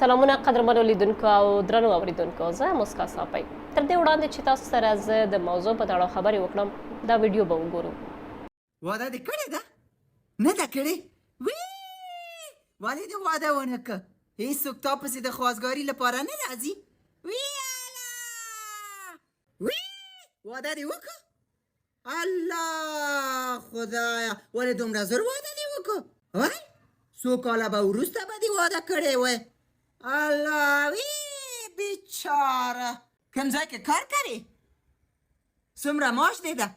سلامونه قدرمنو لیدونکو او درنو اوریدونکو، زه مسکا صافی. تر دې وړاندې چې تاسو سره زه د موضوع په اړه خبرې وکړم، دا ویډیو به وګورو. واده دې کړې ده؟ نه ده کړې؟ ولې دې واده ونه کړه؟ هېڅوک تا پسې د خواستګاري لپاره نه راځي؟ واده دې وکړه؟ الله خدایه، ولې دومره زر واده دې وکړه؟ څو کاله به وروسته به دې واده کړی وی؟ الله بیچاره، کوم ځای کې کار کوې؟ څومره معاش دې ده؟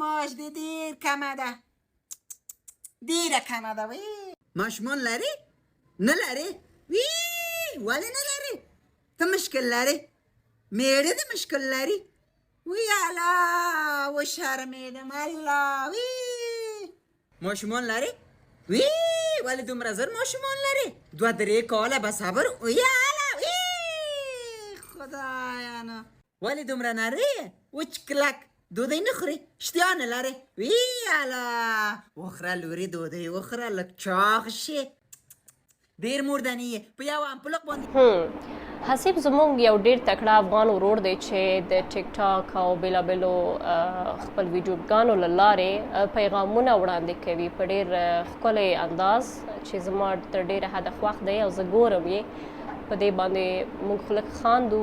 معاش دې ډېر کمه ده، ډېره کمه ده. ماشومان لرې؟ نه لرې؟ ولې نه لرې؟ ته مشکل لرې؟ میړه دې مشکل لري؟ الله وشرمېدم. الله ماشومان لرې؟ ولې دومره زر ماشومان لرې؟ 2-3 کاله به صبر. خدایا نه، ولې دومره نری یې؟ وچ کلک ډوډۍ نه خورې؟ اشتیا نه لرې؟ الله وخوره لورې، ډوډۍ وخوره، لږ چاغ شي، ډېر مردني یې، په یو امپلک باندې. حسیب زموږ یو ډېر تکړه افغان ورور دی چې د ټیک ټاک او بېلابېلو خپل ویډیوګانو له لارې پیغامونه وړاندې کوي په ډېر ښکلی انداز چې زما تر ډېره حده خوښ دی او زه ګورم یې. په دې باندې موږ خلک خاندو،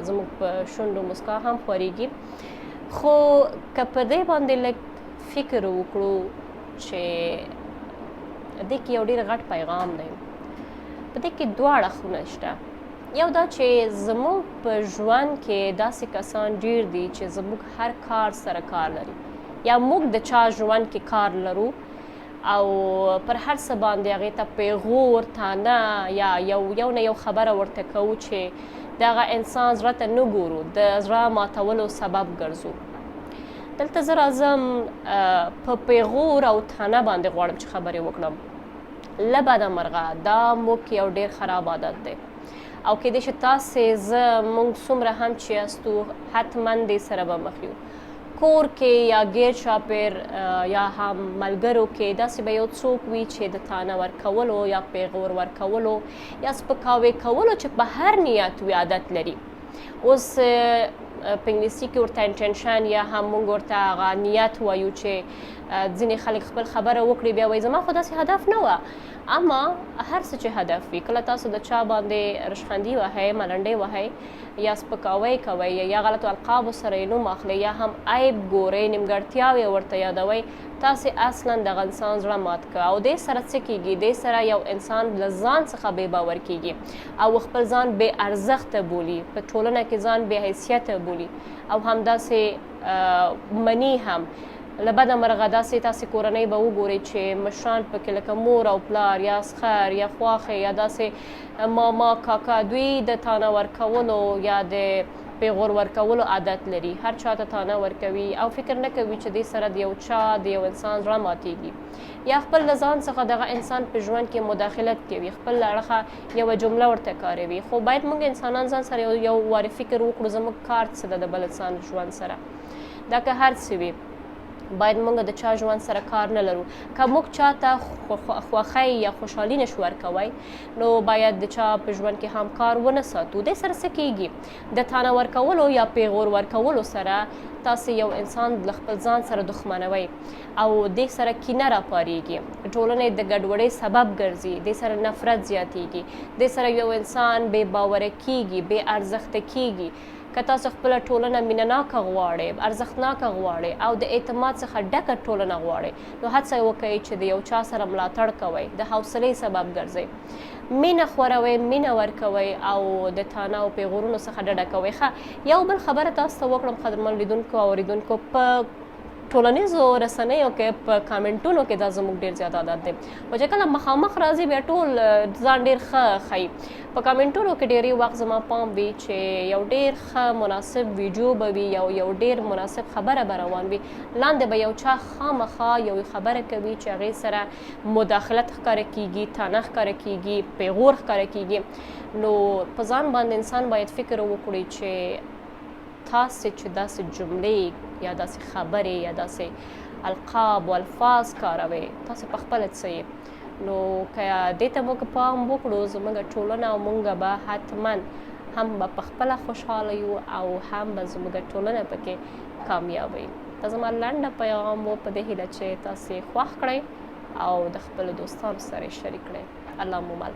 زموږ په شونډو مسکا هم خورېږي. خو که په دې باندې لږ فکر وکړو چې دې کې یو ډېر غټ پیغام دی، په دې کې 2 اړخونه شته. یو دا چې زموږ په ژوند کې داسې کسان ډېر دي چې زموږ هر کار سره کار لري، یا موږ د چا ژوند کې کار لرو او پر هر څه باندې هغې ته پېغور، طعنه یا یو نه یو خبره ورته کوو چې دغه انسان زړه ته نه ګورو، د زړه ماتولو سبب ګرځو. دلته زه راځم په پېغور او طعنه باندې غواړم چې خبرې وکړم. له بده مرغه دا موږ یو ډېر خراب عادت دی او کیدای شي تاسې زه موږ څومره هم چې یاستو حتما دې سره به مخ یو. کور کې یا ګیر چاپېر یا هم ملګرو کې داسې به یو څوک وي چې د طعنه ورکولو یا پېغور ورکولو یا سپکاوی کولو چې په هر نیت وي عادت لري. اوس په انګلیسي کې ورته انټنشن یا هم موږ ورته هغه نیت وایو چې ځینې خلک خپل خبره وکړي بیا وایي زما خو داسې هدف نه وه. اما هر څه چې هدف وي، کله تاسو د چا باندې رشخندي وهئ، ملنډۍ وهئ یا سپکاوی کوئ یا غلطو القابو سره یې نوم اخلئ یا هم عیب ګورئ، نیمګړتیاوې ورته یادوئ، تاسې اصلا دغه انسان زړه مات که او دې سره څه کېږي؟ دې سره یو انسان له ځان څخه بې باور کېږي او خپل ځان بې ارزښته بولي، په ټولنه کې ځان بې حیثیته بولي او همداسې مني هم. له بده مرغه داسې تاسې کورنۍ به وګورئ چې مشران پکې لکه مور او پلار یا سخر یا خواښې یا داسې ماما کاکا، دوی د طعنه ورکولو یا د پېغور ورکولو عادت لري. هر چا ته طعنه ورکوي او فکر نه کوي چې دې سره د یو چا د یو انسان زړه ماتېږي یا خپل له ځان څخه دغه انسان په ژوند کې مداخلت کوي، خپل له اړخه یوه جمله ورته کاروي. خو باید موږ انسانان ځان سره یو وارې فکر وکړو زموږ کار څه ده د بل انسان ژوند سره. دا که هر څه وي باید موږ د چا ژوند سره کار نه لرو. که موږ چا ته خوښۍ یا خوشحالي نشو ورکوی نو باید د چا په ژوند کې هم کار ونه ساتو. دې سره څه کېږي؟ د طعنه ورکولو یا پېغور ورکولو سره تاسې یو انسان له خپل ځان سره دښمنوئ او دې سره کینه راپارېږي، ټولنې د ګډوډۍ سبب ګرځي، دې سره نفرت زیاتېږي، دې سره یو انسان بې باوره کېږي، بې ارزښته کېږي. که تاسو خپله ټولنه مینهناکه غواړئ، ارزښتناکه غواړئ او د اعتماد څخه ډکه ټولنه غواړئ نو هڅه وکړئ چې د یو چا سره ملاتړ کوئ، د حوصلې سبب ګرځئ، مینه خوروئ، مینه ورکوئ او د طعنه او پېغورونو څخه ډډه کوئ. ښه، یو بل خبره تاسو ته وکړم قدرمن لیدونکو او اورېدونکو، په ټولنیزو رسنیو کې په کامنټونو کې دا زموږ ډېر زیات عادت دی. خو چې کله مخامخ راځي بیا ټول ځان ډېر ښه ښیي. په کامنټونو کې ډېری وخت زما پام وي چې یو ډېر ښه مناسب ویډیو به وي، یو ډېر مناسب خبره به روان وي، لاندې به یو چا خامخا یو خبره کوي چې هغې سره مداخلت ښکاره کېږي، طعنه ښکاره کېږي، پېغور ښکاره کېږي. نو په ځان باندې انسان باید فکر وکړي چې تاسې چې داسې جملې یا داسې خبرې یا داسې القاب و الفاظ کاروئ، تاسې په خپله څه یې؟ نو که دې ته موږ پام وکړو زموږ ټولنه او موږ به حتما هم به په خپله خوشحاله یو او هم به زموږ ټولنه پکې کامیابه وي. دا زما لنډه پیغام و په دې هیله چې تاسې خوښ کړئ او د خپلو دوستانو سره یې شریک کړئ. الله مو مل.